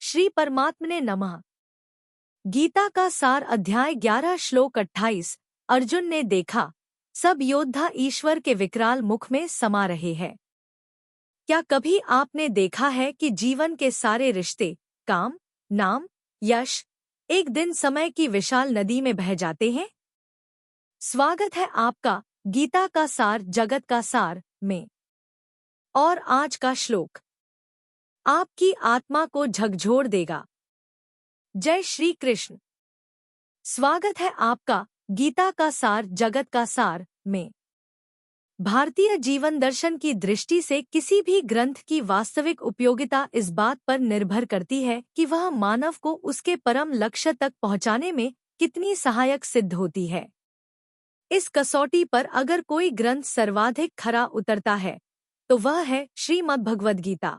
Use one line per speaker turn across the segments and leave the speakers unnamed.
श्री परमात्मने नमः। गीता का सार अध्याय 11 श्लोक 28। अर्जुन ने देखा, सब योद्धा ईश्वर के विकराल मुख में समा रहे हैं। क्या कभी आपने देखा है कि जीवन के सारे रिश्ते, काम, नाम, यश एक दिन समय की विशाल नदी में बह जाते हैं? स्वागत है आपका गीता का सार जगत का सार में। और आज का श्लोक आपकी आत्मा को झकझोर देगा। जय श्री कृष्ण। स्वागत है आपका गीता का सार जगत का सार में। भारतीय जीवन दर्शन की दृष्टि से किसी भी ग्रंथ की वास्तविक उपयोगिता इस बात पर निर्भर करती है कि वह मानव को उसके परम लक्ष्य तक पहुंचाने में कितनी सहायक सिद्ध होती है। इस कसौटी पर अगर कोई ग्रंथ सर्वाधिक खरा उतरता है तो वह है श्रीमद्भगवद गीता।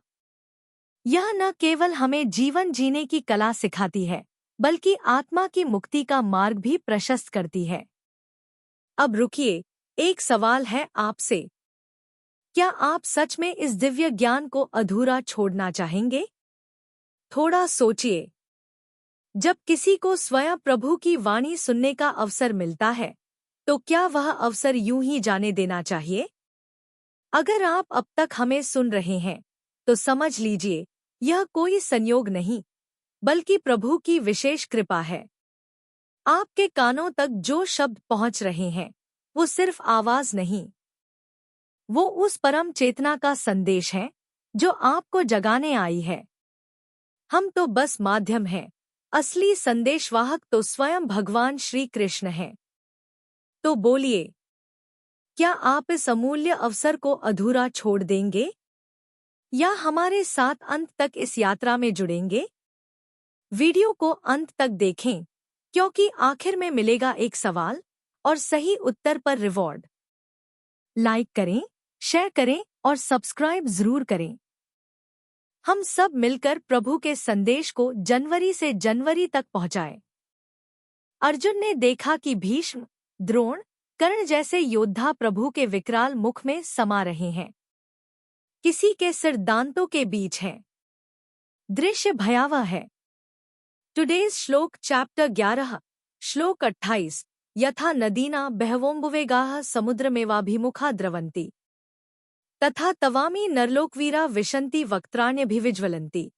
यह न केवल हमें जीवन जीने की कला सिखाती है, बल्कि आत्मा की मुक्ति का मार्ग भी प्रशस्त करती है। अब रुकिए, एक सवाल है आपसे। क्या आप सच में इस दिव्य ज्ञान को अधूरा छोड़ना चाहेंगे? थोड़ा सोचिए। जब किसी को स्वयं प्रभु की वाणी सुनने का अवसर मिलता है, तो क्या वह अवसर यूं ही जाने देना चाहिए? अगर आप अब तक हमें सुन रहे हैं, तो समझ लीजिए, यह कोई संयोग नहीं, बल्कि प्रभु की विशेष कृपा है। आपके कानों तक जो शब्द पहुंच रहे हैं, वो सिर्फ आवाज नहीं, वो उस परम चेतना का संदेश है जो आपको जगाने आई है। हम तो बस माध्यम हैं, असली संदेशवाहक तो स्वयं भगवान श्री कृष्ण हैं। तो बोलिए, क्या आप इस अमूल्य अवसर को अधूरा छोड़ देंगे, या हमारे साथ अंत तक इस यात्रा में जुड़ेंगे? वीडियो को अंत तक देखें, क्योंकि आखिर में मिलेगा एक सवाल और सही उत्तर पर रिवॉर्ड। लाइक करें, शेयर करें और सब्सक्राइब जरूर करें। हम सब मिलकर प्रभु के संदेश को जनवरी से जनवरी तक पहुंचाएं। अर्जुन ने देखा कि भीष्म, द्रोण, कर्ण जैसे योद्धा प्रभु के विकराल मुख में समा रहे हैं। किसी के सिर दांतों के बीच है। दृश्य भयावह है। टुडेज श्लोक चैप्टर 11 श्लोक 28। यथा नदीना बहवोम्बुवेगाः समुद्रमेवाभिमुखा द्रवन्ति तथा तवामी नरलोकवीरा विशन्ति वक्त्राण्यभिविज्वलन्ति।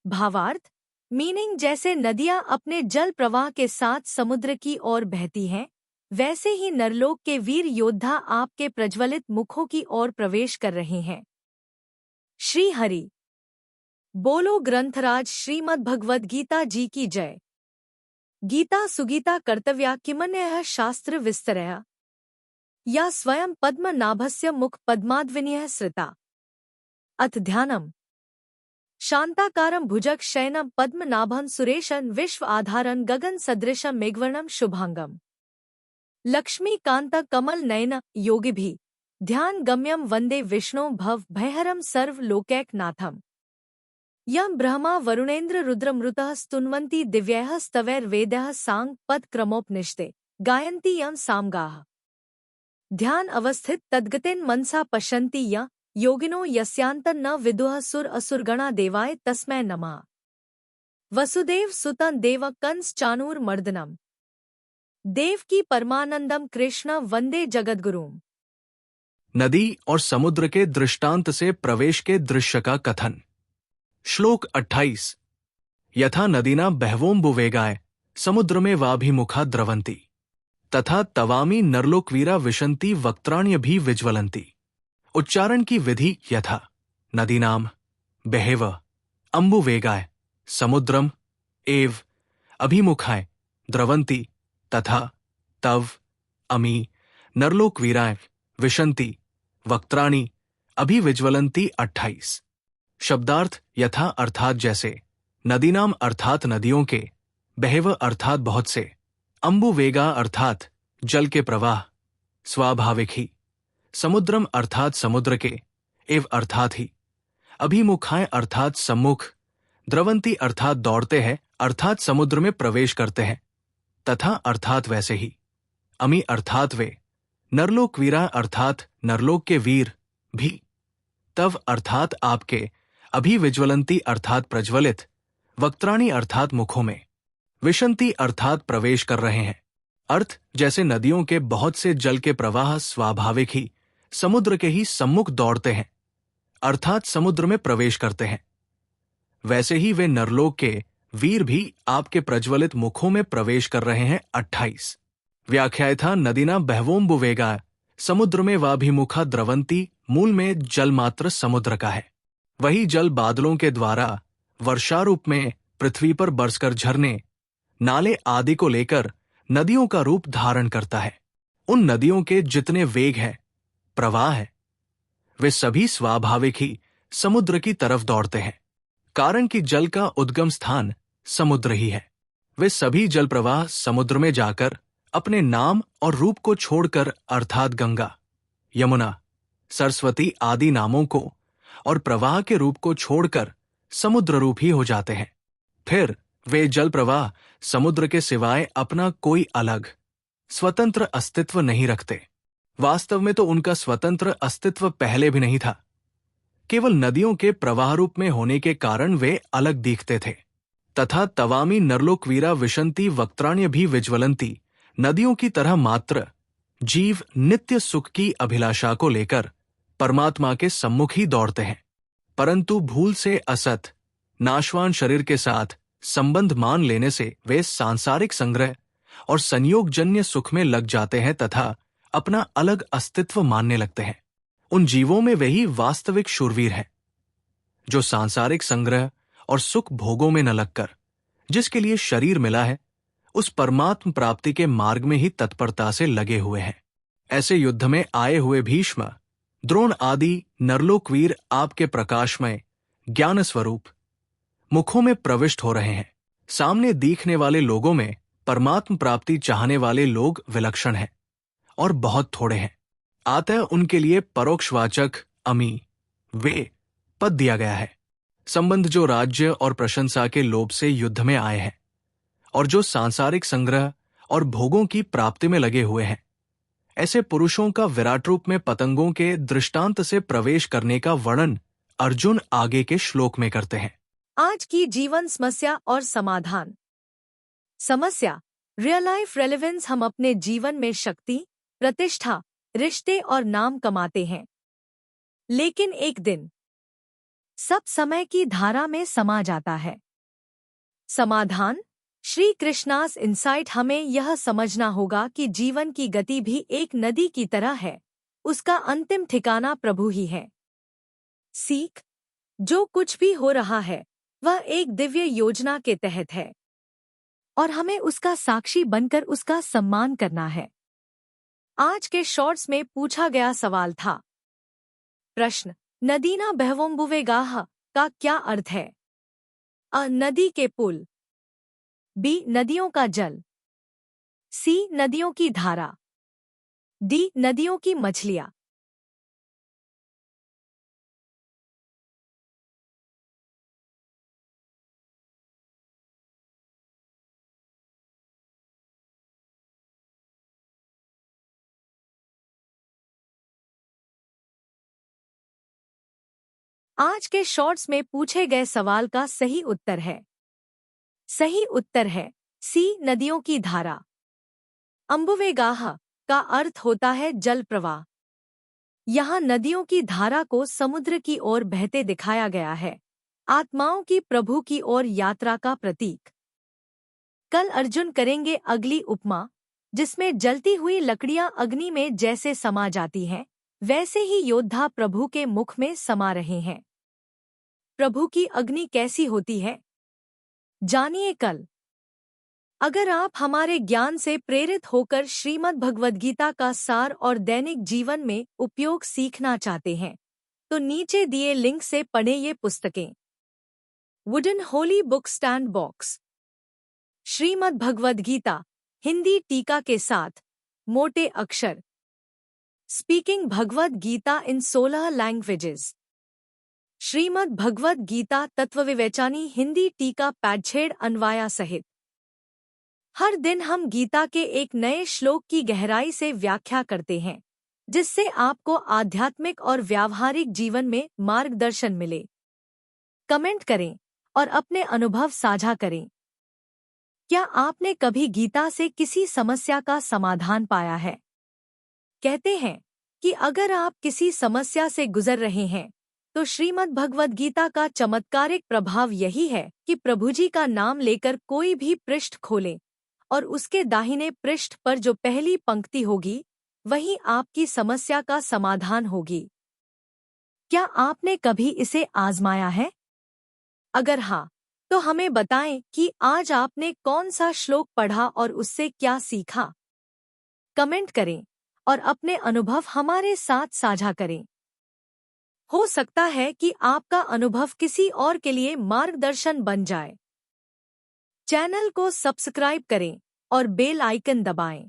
भावार्थ, मीनिंग, जैसे नदियां अपने जल प्रवाह के साथ समुद्र की ओर बहती हैं, वैसे ही नरलोक के वीर योद्धा आपके प्रज्वलित मुखों की ओर प्रवेश कर रहे हैं। श्री हरि बोलो। ग्रंथराज श्रीमद्भगवद गीता जी की जय। गीता सुगीता कर्तव्या किमन्यः शास्त्र विस्तरया या स्वयं पद्मनाभस्य मुख पद्माद्विनयः श्रिता। अथ ध्यानम्। शांताकारं भुजग शयनं पद्मनाभं सुरेशं विश्व आधारं गगन सदृशं मेघवर्णं शुभांगम। लक्ष्मीकांत कमल नयन योगिभिः ध्यान गम्यम वंदे विष्णु भव भयहरम सर्व लोकैकनाथम। यम ब्रह्मा वरुणेन्द्र रुद्रमृतः स्तुन्वन्ति दिव्यैः स्तवैर्वेदैः सांग पद क्रमोपनिषदे गायन्ति यं सामगाः। ध्यान अवस्थित तद्गतेन मनसा पश्यन्ति य योगिनो यस्यान्तं न विदुः सुर असुरगणा देवाय तस्मै नमः। वसुदेव सुतं देव कंस चाणूरमर्दनम देवकी परमानंदम कृष्ण वंदे जगद्गुरुम।
नदी और समुद्र के दृष्टांत से प्रवेश के दृश्य का कथन। श्लोक 28। यथा नदीना बहवोम्बुवेगाय समुद्र में वाभिमुखा द्रवन्ति तथा तवामी नरलोकवीरा विशन्ति वक्त्राण्यभिविज्वलन्ति। उच्चारण की विधि यथा नदीनाम बहेव अम्बुवेगाय समुद्रम एव अभिमुखाय द्रवन्ति तथा तव अमी नरलोकवीराय विशन्ति वक्त्राणि अभिविज्वलन्ति। 28। शब्दार्थ यथा अर्थात जैसे, नदीनाम अर्थात नदियों के, बहेव अर्थात बहुत से, अम्बुवेगा अर्थात जल के प्रवाह, स्वाभाविक ही, समुद्रम अर्थात समुद्र के, एव अर्थात ही, अभिमुखाय अर्थात सम्मुख, द्रवंती अर्थात दौड़ते हैं अर्थात समुद्र में प्रवेश करते हैं, तथा अर्थात वैसे ही, अमी अर्थात वे, नरलोकवीरा अर्थात नरलोक के वीर भी, तव अर्थात आपके, अभिविज्वलंती अर्थात प्रज्वलित, वक्त्राणि अर्थात मुखों में, विशन्ति अर्थात प्रवेश कर रहे हैं। अर्थ जैसे नदियों के बहुत से जल के प्रवाह स्वाभाविक ही समुद्र के ही सम्मुख दौड़ते हैं, अर्थात समुद्र में प्रवेश करते हैं, वैसे ही वे नरलोक के वीर भी आपके प्रज्वलित मुखों में प्रवेश कर रहे हैं। 28 व्याख्यायथा नदीना बहवोम्बुवेगा समुद्र में वाभिमुखा द्रवंती, मूल में जल मात्र समुद्र का है। वही जल बादलों के द्वारा वर्षारूप में पृथ्वी पर बरसकर झरने, नाले आदि को लेकर नदियों का रूप धारण करता है। उन नदियों के जितने वेग है, प्रवाह है, वे सभी स्वाभाविक ही समुद्र की तरफ दौड़ते हैं, कारण कि जल का उद्गम स्थान समुद्र ही है। वे सभी जल प्रवाह समुद्र में जाकर अपने नाम और रूप को छोड़कर अर्थात गंगा, यमुना, सरस्वती आदि नामों को और प्रवाह के रूप को छोड़कर समुद्र रूप ही हो जाते हैं। फिर वे जल प्रवाह समुद्र के सिवाय अपना कोई अलग स्वतंत्र अस्तित्व नहीं रखते। वास्तव में तो उनका स्वतंत्र अस्तित्व पहले भी नहीं था, केवल नदियों के प्रवाह रूप में होने के कारण वे अलग दिखते थे। तथा तवामी नरलोकवीरा विशंति वक्त्राण्य भी विज्वलंती, नदियों की तरह मात्र जीव नित्य सुख की अभिलाषा को लेकर परमात्मा के सम्मुख ही दौड़ते हैं, परंतु भूल से असत नाशवान शरीर के साथ संबंध मान लेने से वे सांसारिक संग्रह और संयोगजन्य सुख में लग जाते हैं तथा अपना अलग अस्तित्व मानने लगते हैं। उन जीवों में वही वास्तविक शूरवीर है जो सांसारिक संग्रह और सुख भोगों में न लगकर जिसके लिए शरीर मिला है, उस परमात्म प्राप्ति के मार्ग में ही तत्परता से लगे हुए हैं। ऐसे युद्ध में आए हुए भीष्म, द्रोण आदि नरलोकवीर आपके प्रकाशमय ज्ञान स्वरूप मुखों में प्रविष्ट हो रहे हैं। सामने दिखने वाले लोगों में परमात्म प्राप्ति चाहने वाले लोग विलक्षण हैं और बहुत थोड़े हैं। अतः उनके लिए परोक्षवाचक अमी वे पद दिया गया है। संबंध जो राज्य और प्रशंसा के लोभ से युद्ध में आए हैं और जो सांसारिक संग्रह और भोगों की प्राप्ति में लगे हुए हैं, ऐसे पुरुषों का विराट रूप में पतंगों के दृष्टांत से प्रवेश करने का वर्णन अर्जुन आगे के श्लोक में करते हैं।
आज की जीवन समस्या और समाधान। समस्या, रियल लाइफ रेलेवेंस। हम अपने जीवन में शक्ति, प्रतिष्ठा, रिश्ते और नाम कमाते हैं, लेकिन एक दिन सब समय की धारा में समा जाता है। समाधान, श्री कृष्णास इंसाइट। हमें यह समझना होगा कि जीवन की गति भी एक नदी की तरह है, उसका अंतिम ठिकाना प्रभु ही है। सीख, जो कुछ भी हो रहा है वह एक दिव्य योजना के तहत है और हमें उसका साक्षी बनकर उसका सम्मान करना है। आज के शॉर्ट्स में पूछा गया सवाल था, प्रश्न, नदीना बहवोम्बुवेगाह का क्या अर्थ है? अ, नदी के पुल, बी, नदियों का जल, सी, नदियों की धारा, डी, नदियों की मछलियां। आज के शॉर्ट्स में पूछे गए सवाल का सही उत्तर है, सही उत्तर है सी, नदियों की धारा। अम्बुवेगाह का अर्थ होता है जल प्रवाह। यहाँ नदियों की धारा को समुद्र की ओर बहते दिखाया गया है, आत्माओं की प्रभु की ओर यात्रा का प्रतीक। कल अर्जुन करेंगे अगली उपमा, जिसमें जलती हुई लकड़ियां अग्नि में जैसे समा जाती हैं, वैसे ही योद्धा प्रभु के मुख में समा रहे हैं। प्रभु की अग्नि कैसी होती है, जानिए कल। अगर आप हमारे ज्ञान से प्रेरित होकर श्रीमद् भगवद गीता का सार और दैनिक जीवन में उपयोग सीखना चाहते हैं, तो नीचे दिए लिंक से पढ़ें ये पुस्तकें। Wooden holy book stand box, Shrimad Bhagavad Gita Hindi टीका के साथ, मोटे अक्षर, speaking Bhagavad Gita in 16 languages, Shrimad Bhagavad Gita Tattvavivechani Hindi टीका पैडछेड़ अन्वाया सहित। हर दिन हम गीता के एक नए श्लोक की गहराई से व्याख्या करते हैं, जिससे आपको आध्यात्मिक और व्यावहारिक जीवन में मार्गदर्शन मिले। कमेंट करें, और अपने अनुभव साझा करें। क्या आपने कभी गीता से किसी समस्या का समाधान पाया है? कहते हैं कि अगर आप किसी समस्या से गुजर रहे हैं, तो श्रीमद् भगवद गीता का चमत्कारिक प्रभाव यही है कि प्रभु जी का नाम लेकर कोई भी पृष्ठ खोलें और उसके दाहिने पृष्ठ पर जो पहली पंक्ति होगी, वही आपकी समस्या का समाधान होगी। क्या आपने कभी इसे आजमाया है? अगर हाँ, तो हमें बताएं कि आज आपने कौन सा श्लोक पढ़ा और उससे क्या सीखा। कमेंट करें और अपने अनुभव हमारे साथ साझा करें। हो सकता है कि आपका अनुभव किसी और के लिए मार्गदर्शन बन जाए। चैनल को सब्सक्राइब करें और बेल आइकन दबाएं।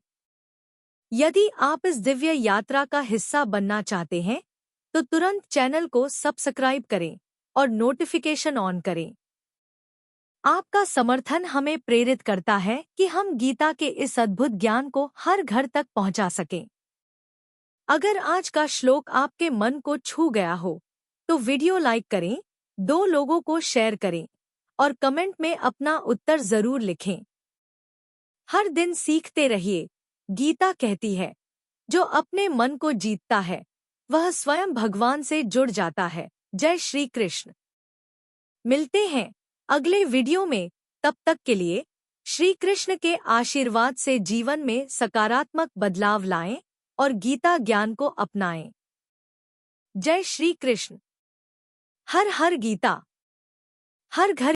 यदि आप इस दिव्य यात्रा का हिस्सा बनना चाहते हैं, तो तुरंत चैनल को सब्सक्राइब करें और नोटिफिकेशन ऑन करें। आपका समर्थन हमें प्रेरित करता है कि हम गीता के इस अद्भुत ज्ञान को हर घर तक पहुंचा सकें। अगर आज का श्लोक आपके मन को छू गया हो, तो वीडियो लाइक करें, 2 लोगों को शेयर करें और कमेंट में अपना उत्तर जरूर लिखें। हर दिन सीखते रहिए। गीता कहती है, जो अपने मन को जीतता है, वह स्वयं भगवान से जुड़ जाता है। जय श्री कृष्ण। मिलते हैं अगले वीडियो में। तब तक के लिए श्री कृष्ण के आशीर्वाद से जीवन में सकारात्मक बदलाव लाएं और गीता ज्ञान को अपनाएं। जय श्री कृष्ण। हर हर गीता। हर घर